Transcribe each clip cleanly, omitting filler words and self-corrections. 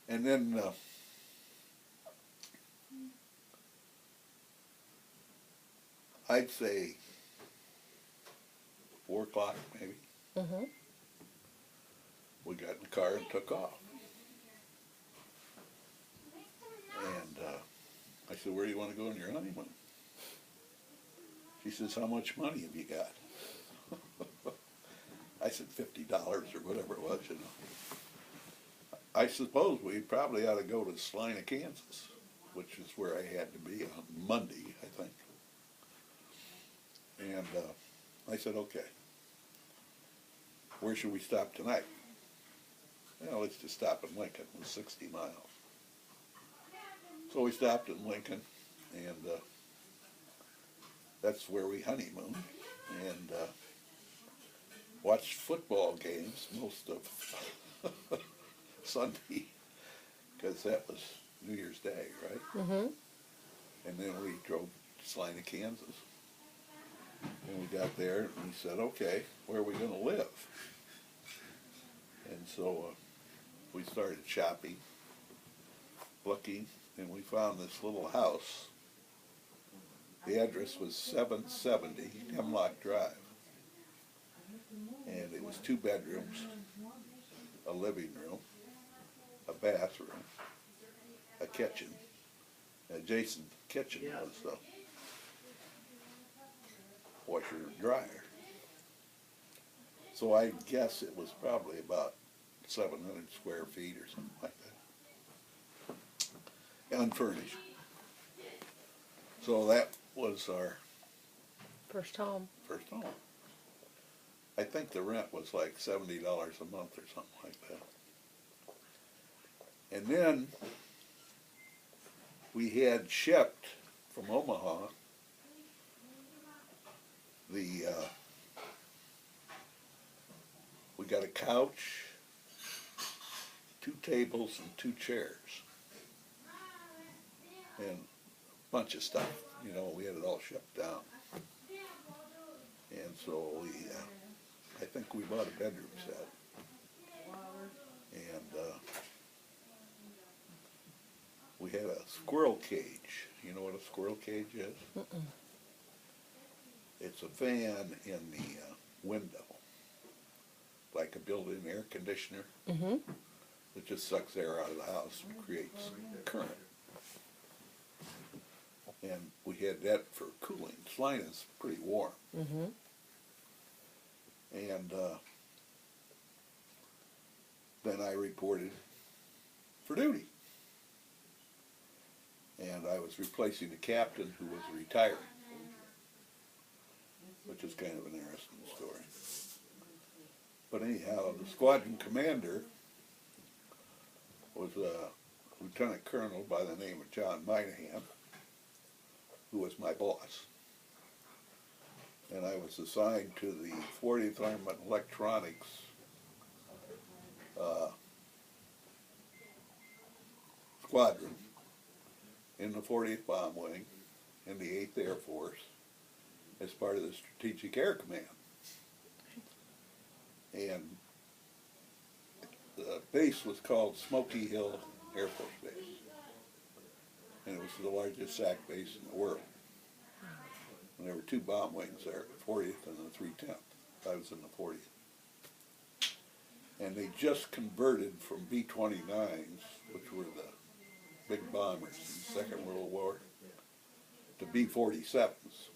And then I'd say 4 o'clock maybe, Mm-hmm. we got in the car and took off. And I said, where do you want to go on your honeymoon? She says, how much money have you got? I said, $50 or whatever it was, you know. I suppose we probably ought to go to Salina, Kansas, which is where I had to be on Monday, I think. And I said, okay, where should we stop tonight? Well, let's just stop in Lincoln. It was 60 miles. So we stopped in Lincoln, and that's where we honeymooned, and watched football games most of Sunday, because that was New Year's Day, right? Mm-hmm. And then we drove to Salina, Kansas. And we got there, and we said, okay, where are we going to live? And so we started shopping, looking, and we found this little house. The address was 770 Hemlock Drive. And it was 2 bedrooms, a living room, a bathroom, a kitchen. Adjacent kitchen was the washer and dryer. So I guess it was probably about 700 square feet or something like that. Unfurnished. So that was our First home. first home. I think the rent was like $70 a month or something like that. And then we had shipped from Omaha we got a couch, 2 tables and 2 chairs, and a bunch of stuff. You know, we had it all shipped down. And so I think we bought a bedroom set. And we had a squirrel cage. You know what a squirrel cage is? Mm-mm. It's a fan in the window, like a built-in air conditioner. Mm-hmm. It just sucks air out of the house and creates current. And we had that for cooling. Salina's pretty warm. Mm-hmm. And then I reported for duty. And I was replacing a captain who was retiring, which is kind of an interesting story. But anyhow, the squadron commander was a lieutenant colonel by the name of John Minahan, who was my boss. And I was assigned to the 40th Armored Electronics squadron in the 40th Bomb Wing in the 8th Air Force as part of the Strategic Air Command. And the base was called Smoky Hill Air Force Base. And it was the largest SAC base in the world. And there were 2 bomb wings there, the 40th and the 310th. I was in the 40th. And they just converted from B-29s, which were the big bombers in the Second World War, to B-47s.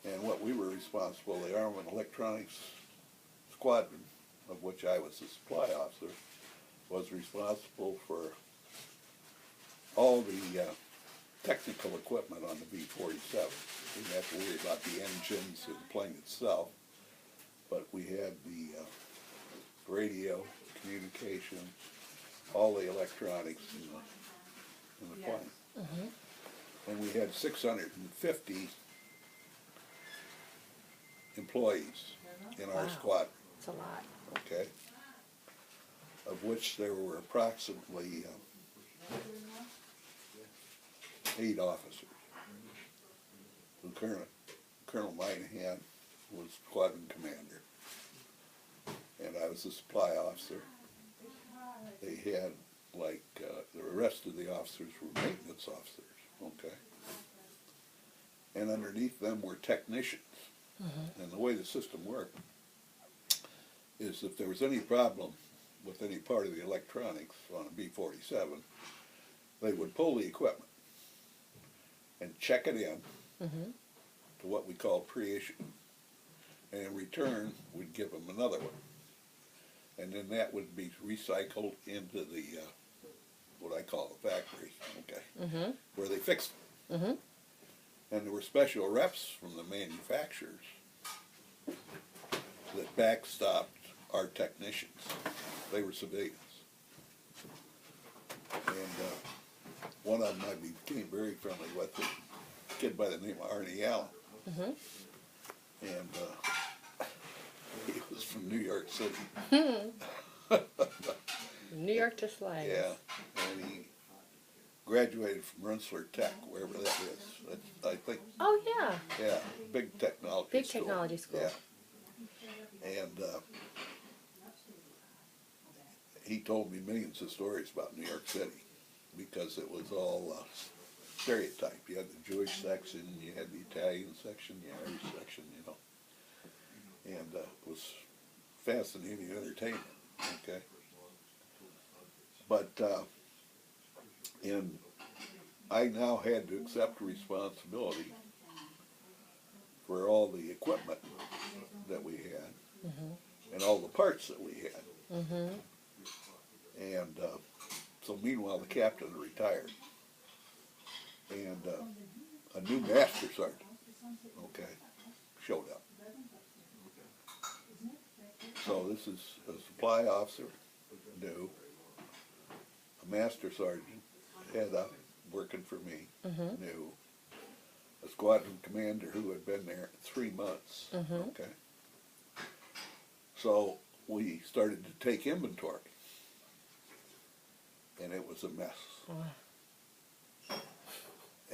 And what we were responsible, the Armament Electronics Squadron, of which I was the supply officer, was responsible for all the technical equipment on the B-47. We didn't have to worry about the engines or the plane itself, but we had the radio, communication, all the electronics in the plane. Mm-hmm. And we had 650 employees in our squadron. That's a lot. Okay, of which there were approximately 8 officers. Colonel Minahan was squadron commander, and I was the supply officer. they had, like, the rest of the officers were maintenance officers, okay? And underneath them were technicians. And the way the system worked is if there was any problem with any part of the electronics on a B-47, they would pull the equipment and check it in to what we call pre-issue. And in return, we'd give them another one. And then that would be recycled into the, what I call the factory, okay, where they fixed it. And there were special reps from the manufacturers that backstopped our technicians. They were civilians. And one of them I became very friendly with, a kid by the name of Arnie Allen. And he was from New York City. New York to Slides. Yeah, and he graduated from Rensselaer Tech, wherever that is. That's, I think. Oh yeah. Yeah, big technology Big school. technology school. Yeah. And he told me millions of stories about New York City because it was all stereotype. You had the Jewish section, you had the Italian section, the Irish section, you know. And it was fascinating entertainment, okay? But and I now had to accept responsibility for all the equipment that we had and all the parts that we had. And so meanwhile, the captain retired. And a new master sergeant, okay, showed up. So this is a supply officer, new, a master sergeant, head up, working for me, new, a squadron commander who had been there 3 months, okay. So we started to take inventory, and it was a mess.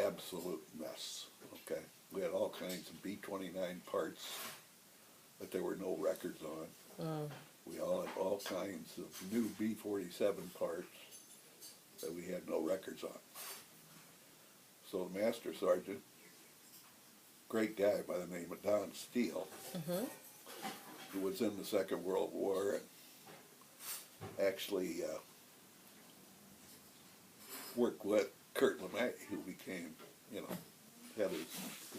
Absolute mess, okay. We had all kinds of B-29 parts that there were no records on. We all had all kinds of new B-47 parts that we had no records on. So the master sergeant, great guy by the name of Don Steele, who was in the Second World War and actually worked with Kurt LeMay, who became, you know,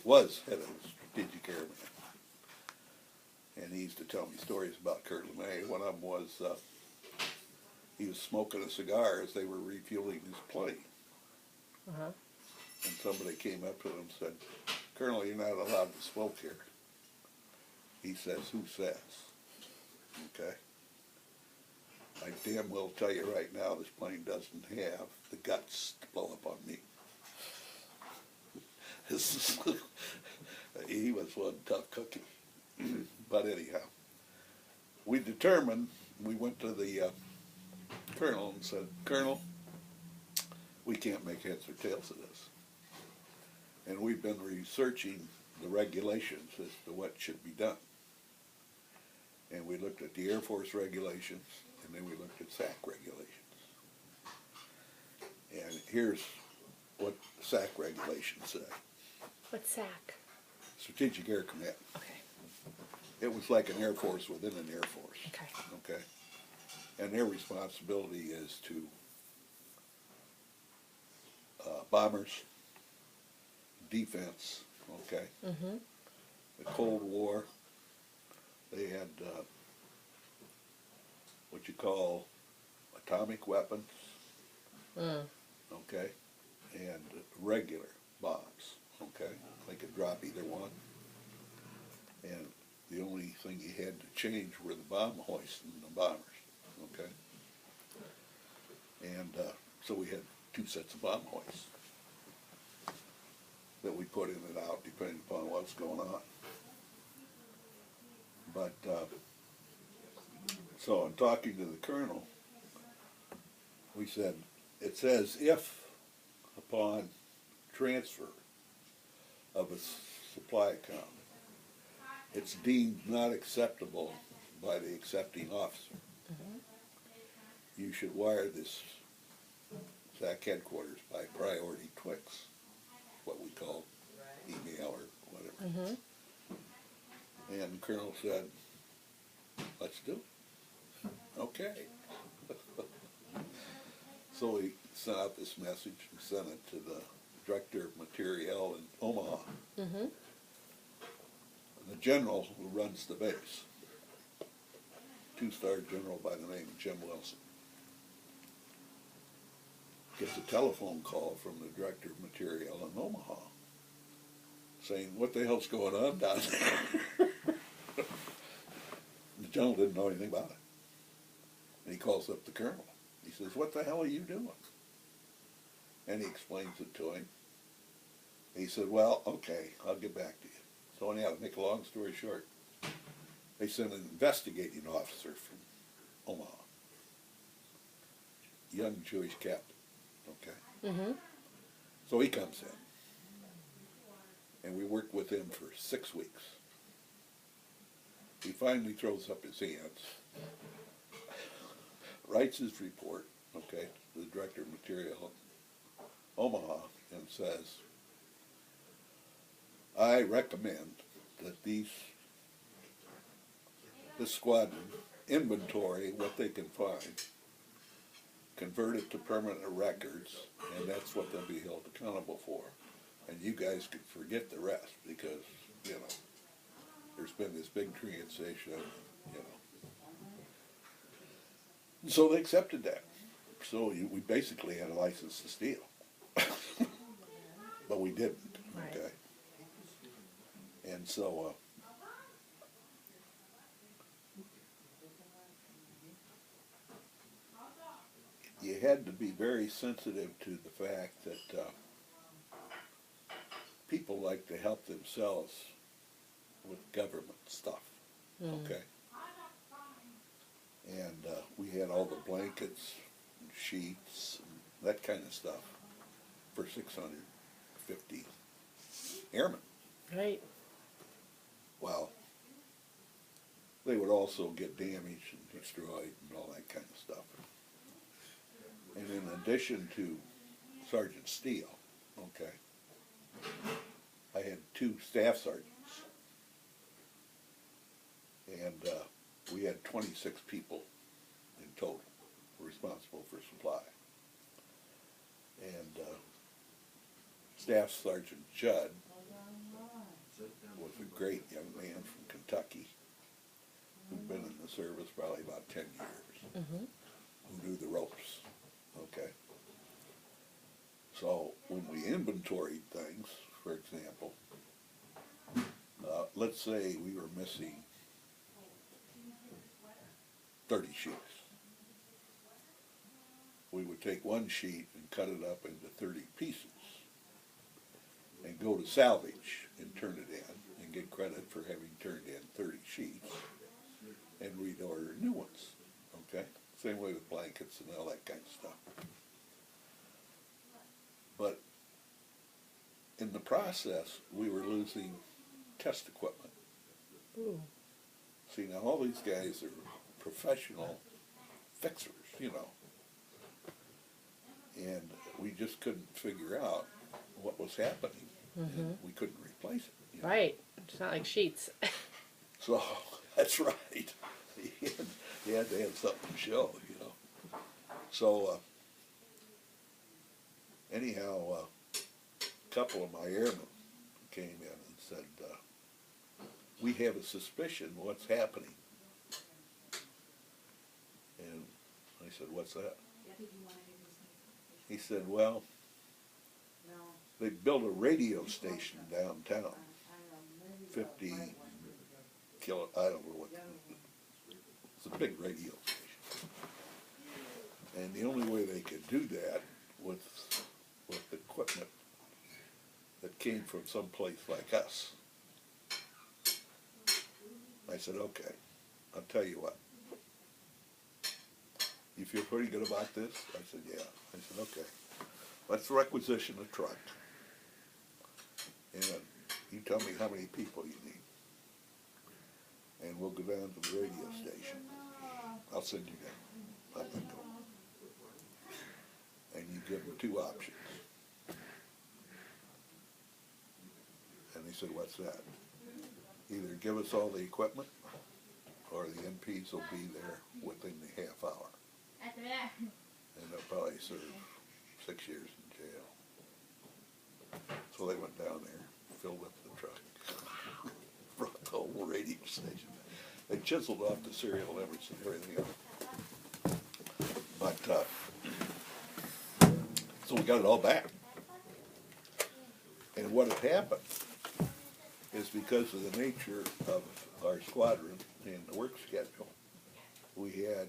was head of the Strategic Airman. And he used to tell me stories about Kurt LeMay. One of them was he was smoking a cigar as they were refueling his plane. And somebody came up to him and said, "Colonel, you're not allowed to smoke here." He says, "Who says?" Okay. I damn well tell you right now, this plane doesn't have the guts to blow up on me. He was one tough cookie. But anyhow, we determined, we went to the colonel and said, "Colonel, we can't make heads or tails of this. And we've been researching the regulations as to what should be done." And we looked at the Air Force regulations, and then we looked at SAC regulations. And here's what SAC regulations say. What's SAC? Strategic Air Command. Okay. It was like an Air Force within an Air Force. Okay. Okay. And their responsibility is to bombers, defense, okay. The Cold War, they had what you call atomic weapons, okay, and regular bombs, okay. They could drop either one. And the only thing you had to change were the bomb hoists and the bombers, okay? And so we had 2 sets of bomb hoists that we put in and out depending upon what's going on. But, so in talking to the colonel, we said, it says if upon transfer of a supply account, it's deemed not acceptable by the accepting officer, you should wire this SAC headquarters by priority Twix, what we call email or whatever. Mm-hmm. And the colonel said, let's do it. Okay. So he sent out this message and sent it to the director of materiel in Omaha. Mm-hmm. And the general who runs the base, two-star general by the name of Jim Wilson, gets a telephone call from the director of materiel in Omaha saying, what the hell's going on down there? The general didn't know anything about it. And he calls up the colonel. He says, what the hell are you doing? And he explains it to him. He said, well, okay, I'll get back to you. So anyhow, to make a long story short, they sent an investigating officer from Omaha, young Jewish captain, okay? Mm-hmm. So he comes in, and we worked with him for 6 weeks. He finally throws up his hands, writes his report, okay, to the director of materiel Omaha, and says, I recommend that this squadron inventory what they can find, convert it to permanent records, and that's what they'll be held accountable for. And you guys can forget the rest because, you know, there's been this big transition, you know. And so they accepted that. So we basically had a license to steal. But we didn't, Right. okay? And so, you had to be very sensitive to the fact that people like to help themselves with government stuff, okay? And we had all the blankets and sheets and that kind of stuff for 650 airmen. Right. Well, they would also get damaged and destroyed and all that kind of stuff. And in addition to Sergeant Steele, okay, I had 2 staff sergeants. And we had 26 people in total responsible for supply. And Staff Sergeant Judd was a great young man from Kentucky who'd been in the service probably about 10 years, Mm-hmm. who knew the ropes, okay? So when we inventoried things, for example, let's say we were missing 30 sheets. We would take one sheet and cut it up into 30 pieces and go to salvage and turn it in and get credit for having turned in 30 sheets and reorder new ones, okay? Same way with blankets and all that kind of stuff. But in the process, we were losing test equipment. Ooh. See, now all these guys are professional fixers, you know. And we just couldn't figure out what was happening. Mm-hmm. And we couldn't replace it. You know? Right. It's not like sheets. So, that's right. You had to have something to show, you know. So, anyhow, a couple of my airmen came in and said, we have a suspicion what's happening. And I said, what's that? He said, well, they built a radio station downtown, 50 kilo, I don't know what, it's a big radio station. And the only way they could do that with equipment that came from someplace like us. I said, okay, I'll tell you what. You feel pretty good about this? I said, yeah. I said, okay, let's requisition a truck. And you tell me how many people you need. And we'll go down to the radio station. I'll send you down. I'm not going. give them two options. And they said, what's that? Either give us all the equipment, or the MPs will be there within the half hour. And they'll probably serve 6 years in jail. So they went down there, filled up the truck, brought the whole radio station. They chiseled off the serial numbers and everything else. But, so we got it all back. And what had happened is because of the nature of our squadron and the work schedule, we had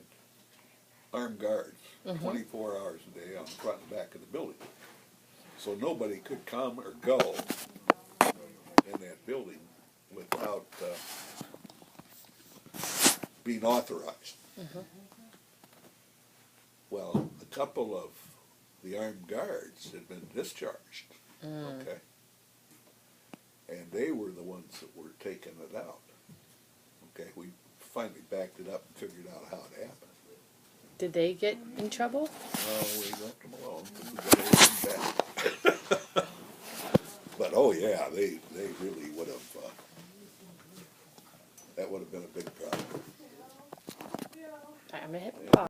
armed guards 24 hours a day on the front and back of the building. So nobody could come or go in that building without being authorized. Well, a couple of the armed guards had been discharged, okay? And they were the ones that were taking it out. Okay, we finally backed it up and figured out how it happened. Did they get in trouble? No, we left them alone because we got everything back. But oh yeah, they really would have, that would have been a big problem. I'm gonna hit pause.